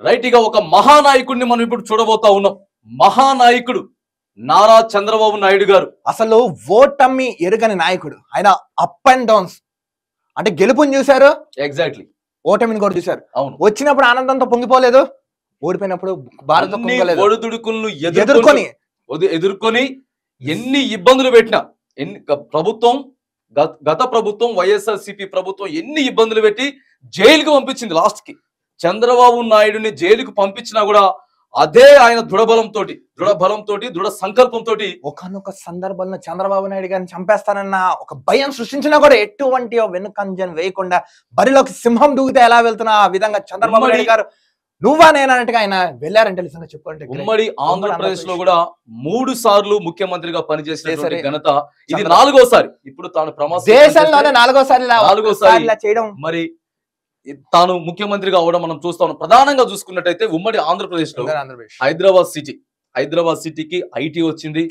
Right గా ఒక మహానాయకుడిని మనం ఇప్పుడు చూడబోతా ఉన్నాం. మహానాయకుడు నారా చంద్రబాబు నాయుడు గారు. అసలు ఓటమి ఎరుగని నాయకుడు. ఆయన అప్ అండ్ డౌన్స్, అంటే గెలుపుని చూశారు, ఎగ్జాక్ట్లీ ఓటమిని కూడా చూశారు. అవును, వచ్చినప్పుడు ఆనందంతో పొంగిపోలేదు, ఓడిపోయినప్పుడు భారత ఒడిదుడుకులను ఎదుర్కొని ఎన్ని ఇబ్బందులు పెట్టినా, ప్రభుత్వం గత ప్రభుత్వం వైఎస్ఆర్సీపీ ప్రభుత్వం ఎన్ని ఇబ్బందులు పెట్టి జైలుకు పంపించింది. లాస్ట్ కి చంద్రబాబు నాయుడుని జైలుకు పంపించినా కూడా అదే ఆయన దృఢ సంకల్పంతో ఒకనొక సందర్భంలో చంద్రబాబు నాయుడు గారిని చంపేస్తానన్న ఒక భయం సృష్టించినా కూడా ఎటువంటి వెనుకంజన్ వేయకుండా బరిలోకి సింహం దూకితే ఎలా వెళ్తున్నా ఆ విధంగా చంద్రబాబు నాయుడు గారు నువ్వా నేనన్నట్టుగా ఆయన వెళ్ళారంటే నిజంగా చెప్పుకోండి. ఉమ్మడి ఆంధ్రప్రదేశ్ లో కూడా 3 సార్లు ముఖ్యమంత్రిగా పనిచేసిన ఘనత ఇది 4వసారి. ఇప్పుడు తాను దేశంలోనే 4వసారి చేయడం, మరి తాను ముఖ్యమంత్రిగా అవడం మనం చూస్తా ఉన్నాం. ప్రధానంగా చూసుకున్నట్టయితే ఉమ్మడి ఆంధ్రప్రదేశ్ లో హైదరాబాద్ సిటీకి ఐటీ వచ్చింది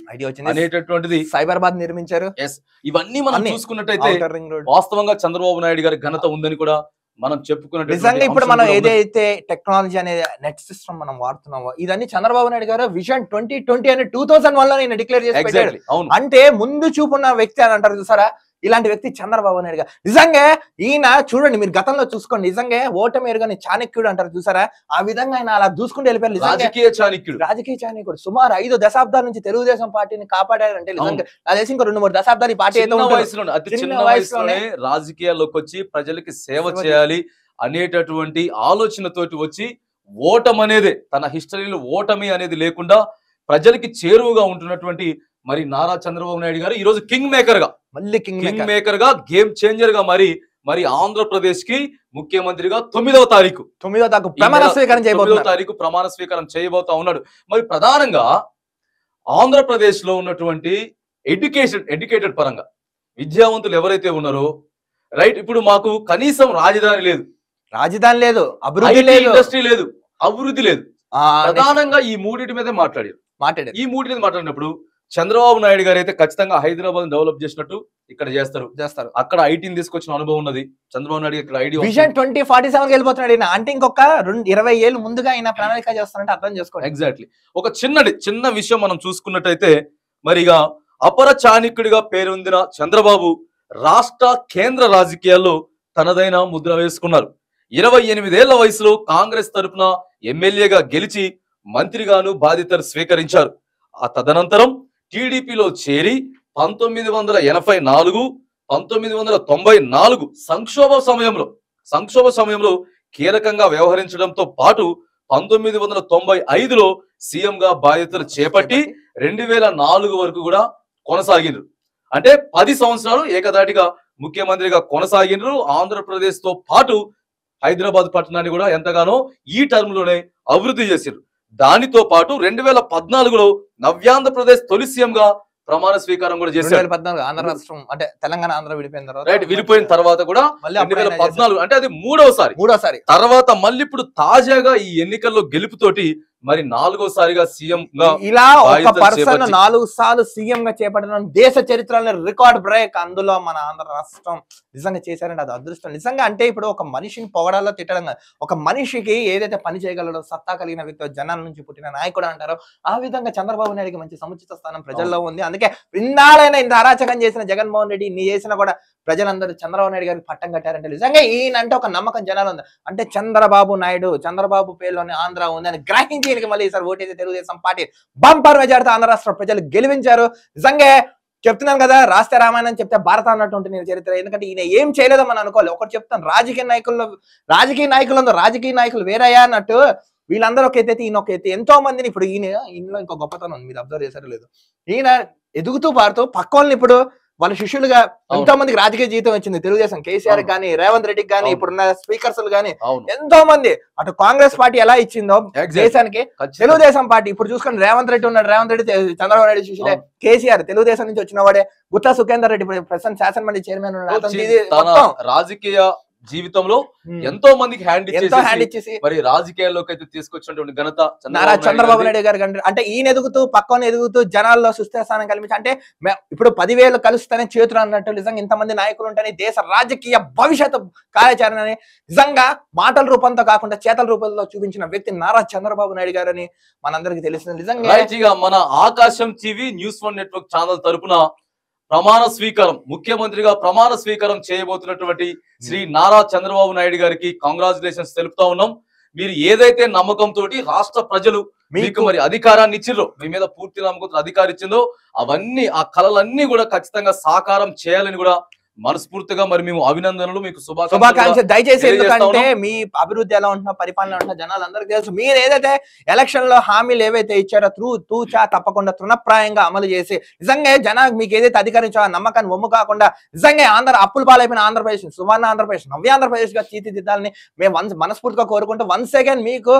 అనేటటువంటిది, సైబరాబాద్ నిర్మించారు. ఇవన్నీ మనం చూసుకున్నట్టయితే వాస్తవంగా చంద్రబాబు నాయుడు గారి ఘనత ఉందని కూడా మనం చెప్పుకున్నట్టు. నిజంగా ఇప్పుడు మనం ఏదైతే టెక్నాలజీ అనే నెట్ సిస్టమ్ మనం వాడుతున్నామో ఇదన్నీ చంద్రబాబు నాయుడు గారు విజన్ 2020 అని 2001 లో నేను డిక్లేర్ చేసి, అంటే ముందు చూపున్న వ్యక్తి అని అంటారు చూసారా, ఇలాంటి వ్యక్తి చంద్రబాబు నాయుడు గారు. నిజంగా ఈయన చూడండి, మీరు గతంలో చూసుకోండి, నిజంగా ఓటమి ఎరుగని చాణక్యుడు అంటారు చూసారా, ఆ విధంగా ఆయన అలా దూసుకుంటూ వెళ్ళిపోయారు. రాజకీయ చాణక్యుడు. సుమారు 5 దశాబ్దాల నుంచి తెలుగుదేశం పార్టీని కాపాడారంటే నిజంగా నాకు తెలిసి ఇంకో 2-3 దశాబ్దాలు ఈ పార్టీ అతి చిన్న వయసులోనే రాజకీయాల్లోకి వచ్చి ప్రజలకి సేవ చేయాలి అనేటటువంటి ఆలోచనతోటి వచ్చి ఓటమి అనేది తన హిస్టరీలో ఓటమి అనేది లేకుండా ప్రజలకి చేరువుగా ఉంటున్నటువంటి మరి నారా చంద్రబాబు నాయుడు గారు ఈ రోజు కింగ్ మేకర్ గా గేమ్ చేంజర్ గా మరి ఆంధ్రప్రదేశ్ కి ముఖ్యమంత్రిగా 9వ తారీఖు ప్రమాణ స్వీకారం చేయబోతా ఉన్నాడు. మరి ప్రధానంగా ఆంధ్రప్రదేశ్ లో ఉన్నటువంటి ఎడ్యుకేటెడ్ పరంగా విద్యావంతులు ఎవరైతే ఉన్నారో, రైట్, ఇప్పుడు మాకు కనీసం రాజధాని లేదు, అభివృద్ధి లేదు, ఇండస్ట్రీ లేదు, అభివృద్ధి లేదు. ప్రధానంగా ఈ మూడింటి మీదే మాట్లాడారు. ఈ మూడింటి మీద మాట్లాడినప్పుడు చంద్రబాబు నాయుడు గారు అయితే ఖచ్చితంగా హైదరాబాద్ డెవలప్ చేసినట్టు ఇక్కడ చేస్తారు. అక్కడ ఐటీని తీసుకొచ్చిన అనుభవం ఉన్నది చంద్రబాబు నాయుడు. ఇక్కడ ఐటీ విజన్ 2047 వెళ్ళిపోతున్నాడు. అంటే ఇంకొక 20 ఏళ్ళు ముందుగా ఆయన ప్రణాళిక చేస్తారంటే అర్థం చేసుకోండి. ఎగ్జాక్ట్లీ. ఒక చిన్న విషయం మనం చూసుకున్నట్టయితే, మరిగా అపర చాణక్యుడిగా పేరొందిన చంద్రబాబు రాష్ట్ర కేంద్ర రాజకీయాల్లో తనదైన ముద్ర వేసుకున్నారు. 28 ఏళ్ల వయసులో కాంగ్రెస్ తరఫున ఎమ్మెల్యేగా గెలిచి మంత్రిగాను బాధ్యతలు స్వీకరించారు. ఆ తదనంతరం టీడీపీలో చేరి 1984, 1994 సంక్షోభ సమయంలో కీలకంగా వ్యవహరించడంతో పాటు 1995లో సీఎంగా బాధ్యతలు చేపట్టి 2004 వరకు కూడా కొనసాగినారు. అంటే 10 సంవత్సరాలు ఏకదాటిగా ముఖ్యమంత్రిగా కొనసాగినారు. ఆంధ్రప్రదేశ్ తో పాటు హైదరాబాద్ పట్టణాన్ని కూడా ఎంతగానో ఈ టర్మ్ లోనే అభివృద్ధి చేశారు. దానితో పాటు 2014లో నవ్యాంధ్రప్రదేశ్ తొలి సీఎం గా ప్రమాణ స్వీకారం కూడా చేశారు. 2014 ఆంధ్ర రాష్ట్రం అంటే తెలంగాణ ఆంధ్ర విడిపోయిన తర్వాత కూడా 2014 అంటే అది మూడోసారి తర్వాత మళ్ళీ ఇప్పుడు తాజాగా ఈ ఎన్నికల్లో గెలుపుతోటి మరి 4వసారిగా సీఎం గా ఇలా ఒక పర్సన్ 4 సార్లు సీఎం గా చేపట్టడం దేశ చరిత్రలో రికార్డ్ బ్రేక్. అందులో మన ఆంధ్ర రాష్ట్రం నిజంగా చేశారంటే అది అదృష్టం. నిజంగా అంటే ఇప్పుడు ఒక మనిషిని పొగడాలో తిట్టడం కాదు, ఒక మనిషికి ఏదైతే పని చేయగలడో సత్తా కలిగిన వ్యక్తి, జనాల నుంచి పుట్టిన నాయకుడు అంటారో ఆ విధంగా చంద్రబాబు నాయుడుకి మంచి సముచిత స్థానం ప్రజల్లో ఉంది. అందుకే ఇన్నాళ్ళైనా ఇంత అరాచకం చేసిన జగన్మోహన్ రెడ్డి ఇన్ని చేసినా కూడా ప్రజలందరూ చంద్రబాబు నాయుడు గారికి పట్టం కట్టారంటే నిజంగా ఈయనంటే ఒక నమ్మకం జనాలు ఉంది. అంటే చంద్రబాబు పేరులోనే ఆంధ్ర ఉంది అని గ్రహించి మళ్ళీ ఈసారి ఓటేసి Telugu Desam party bumper majority Andhra రాష్ట్ర ప్రజలు గెలిపించారు. నిజంగా చెప్తున్నాను కదా, రాస్తే రామాయణం చెప్తే భారత అన్నట్టు నేను చరిత్ర. ఎందుకంటే ఈయన ఏం చేయలేదో మనం అనుకోవాలి. ఒకటి చెప్తాను, రాజకీయ నాయకులు వేరయ్యా అన్నట్టు వీళ్ళందరూ ఒక ఎత్తి ఈయన ఒక ఎత్తి. ఎంతో మందిని ఇప్పుడు ఈయనలో ఇంకో గొప్పతనం ఉంది, మీరు అబ్జర్వ్ చేశారో లేదు, ఈయన ఎదుగుతూ పారుతూ పక్కోళ్ళని ఇప్పుడు వాళ్ళ శిష్యులుగా ఎంతో మందికి రాజకీయ జీవితం వచ్చింది. తెలుగుదేశం కేసీఆర్ గానీ, రేవంత్ రెడ్డికి గానీ, ఇప్పుడున్న స్పీకర్స్ గానీ ఎంతో మంది. అటు కాంగ్రెస్ పార్టీ ఎలా ఇచ్చిందో దేశానికి, తెలుగుదేశం పార్టీ ఇప్పుడు చూసుకొని రేవంత్ రెడ్డి ఉన్నాడు. రేవంత్ రెడ్డి చంద్రబాబు నాయుడు శిష్యులే. కేసీఆర్ తెలుగుదేశం నుంచి వచ్చిన వాడే. గుత్తా సుఖేందర్ రెడ్డి ప్రస్తుతం శాసనమండలి చైర్మన్ ఉన్నాడు. రాజకీయ జీవితంలో ఎంతో మందికి హ్యాండ్ హ్యాండ్ ఇచ్చేసి ఇచ్చేసి మరి రాజకీయాల్లోకి అయితే తీసుకొచ్చినటువంటి ఘనత నారా చంద్రబాబు నాయుడు గారు అంటే ఈయన ఎదుగుతూ పక్కన ఎదుగుతూ జనాల్లో సుస్థిరస్థానం కల్పించి అంటే ఇప్పుడు 10,000 కలుస్తేనే చేతులు అన్నట్టు నిజంగా ఇంతమంది నాయకులు ఉంటేనే దేశ రాజకీయ భవిష్యత్తు కార్యాచరణని నిజంగా మాటల రూపంతో కాకుండా చేతల రూపంలో చూపించిన వ్యక్తి నారా చంద్రబాబు నాయుడు గారు అని మనందరికీ తెలిసింది. నిజంగా మన ఆకాశం టీవీ న్యూస్ 1 నెట్వర్క్ ఛానల్ తరపున ప్రమాణ స్వీకారం ముఖ్యమంత్రిగా ప్రమాణ స్వీకారం చేయబోతున్నటువంటి శ్రీ నారా చంద్రబాబు నాయుడు గారికి కంగ్రాచులేషన్స్ తెలుపుతా ఉన్నాం. మీరు ఏదైతే నమ్మకంతో రాష్ట్ర ప్రజలు మీకు మరి అధికారాన్ని ఇచ్చిర్రో, మీ మీద పూర్తి నమ్మకంతో అధికారం ఇచ్చిందో అవన్నీ ఆ కళలన్నీ కూడా ఖచ్చితంగా సాకారం చేయాలని కూడా మనస్ఫూర్తిగా మరి మేము అభినందనలు మీకు శుభాకాంక్షలు. దయచేసి ఎందుకంటే మీ అభివృద్ధి ఎలా ఉంటున్నా పరిపాలన ఉంటున్నా జనాలు అందరికీ తెలుసు. మీరు ఏదైతే ఎలక్షన్ లో హామీలు ఏవైతే ఇచ్చారో తూచా తప్పకుండా తృణప్రాయంగా అమలు చేసి నిజంగా జనానికి మీకు ఏదైతే అధికారించారో ఆ నమ్మకాన్ని ఒమ్ము కాకుండా నిజంగా అప్పుల పాలైపోయిన ఆంధ్రప్రదేశ్ సువర్ణ ఆంధ్రప్రదేశ్ నవ్య ఆంధ్రప్రదేశ్ గా తీర్చిదిద్దాలని మేము మనస్ఫూర్తిగా కోరుకుంటూ వన్స్ అగైన్ మీకు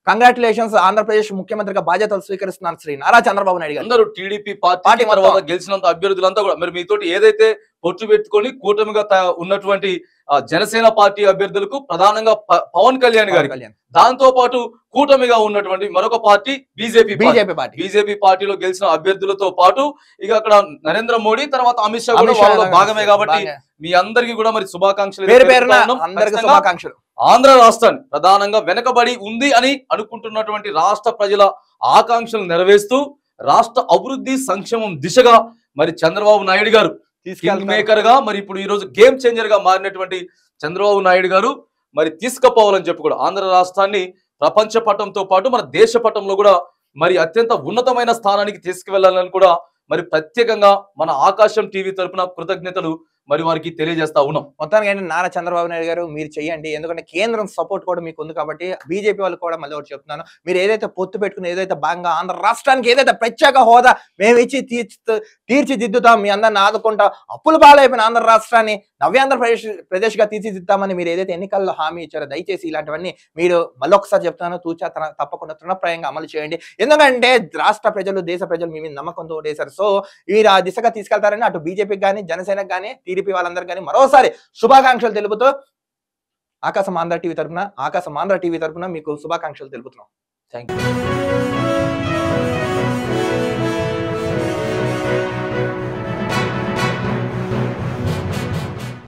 కంగ్రాచులేషన్స్. ఆంధ్రప్రదేశ్ ముఖ్యమంత్రిగా బాధ్యతలు స్వీకరిస్తున్నారు శ్రీ నారా చంద్రబాబు నాయుడు గారు. అందరూ టీడీపీ పార్టీ తర్వాత గెలిచినంత అభ్యర్థులంతా కూడా మరి మీతోటి ఏదైతే పొత్తు పెట్టుకొని కూటమిగా ఉన్నటువంటి జనసేన పార్టీ అభ్యర్థులకు ప్రధానంగా పవన్ కళ్యాణ్ గారికి, దాంతో పాటు కూటమిగా ఉన్నటువంటి మరొక పార్టీ బీజేపీ పార్టీలో గెలిచిన అభ్యర్థులతో పాటు ఇక అక్కడ నరేంద్ర మోడీ తర్వాత అమిత్ షా కూడా వాళ్ళలో భాగమే కాబట్టి మీ అందరికీ కూడా మరి శుభాకాంక్షలు. ఆంధ్ర రాష్ట్రాన్ని ప్రధానంగా వెనకబడి ఉంది అని అనుకుంటున్నటువంటి రాష్ట్ర ప్రజల ఆకాంక్షలు నెరవేరుస్తూ రాష్ట్ర అభివృద్ధి సంక్షేమం దిశగా మరి చంద్రబాబు నాయుడు గారు కింగ్ మేకర్ గా మరి ఇప్పుడు ఈ రోజు గేమ్ చేంజర్ గా మారినటువంటి చంద్రబాబు నాయుడు గారు మరి తీసుకుపోవాలని చెప్పి కూడా ఆంధ్ర రాష్ట్రాన్ని ప్రపంచ పటంతో పాటు మన దేశ పటంలో కూడా మరి అత్యంత ఉన్నతమైన స్థానానికి తీసుకువెళ్లాలని కూడా మరి ప్రత్యేకంగా మన ఆకాశం టీవీ తరపున కృతజ్ఞతలు మరి వారికి తెలియజేస్తా ఉన్నాం. మొత్తానికి ఏంటంటే నారా చంద్రబాబు నాయుడు గారు మీరు చెయ్యండి, ఎందుకంటే కేంద్రం సపోర్ట్ కూడా మీకు ఉంది కాబట్టి. బీజేపీ వాళ్ళు కూడా మళ్ళీ ఒకటి చెప్తున్నాను, మీరు ఏదైతే పొత్తు పెట్టుకుని ఏదైతే భాగంగా ఆంధ్ర రాష్ట్రానికి ఏదైతే ప్రత్యేక హోదా మేము ఇచ్చి తీర్చిదిద్దుతాం, మీ అందరిని ఆదుకుంటాం, అప్పుల పాలైపోయిన ఆంధ్ర రాష్ట్రాన్ని నవ్యాంధ్రప్రదేశ్ గా తీర్చిదిద్దామని మీరు ఏదైతే ఎన్నికల్లో హామీ ఇచ్చారో దయచేసి ఇలాంటివన్నీ మీరు మళ్ళొకసారి చెప్తున్నాను తూచా తప్పకుండా తృణప్రాయంగా అమలు చేయండి. ఎందుకంటే రాష్ట్ర ప్రజలు దేశ ప్రజలు మీ మీద నమ్మకంతో ఓటేశారు. సో మీరు ఆ దిశగా తీసుకెళ్తారని అటు బీజేపీకి కానీ జనసేనకు కానీ టీడీపీ వాళ్ళందరూ కానీ మరోసారి శుభాకాంక్షలు తెలుపుతూ ఆకాశం ఆంధ్ర టీవీ తరపున మీకు శుభాకాంక్షలు తెలుపుతున్నాం. Thank you.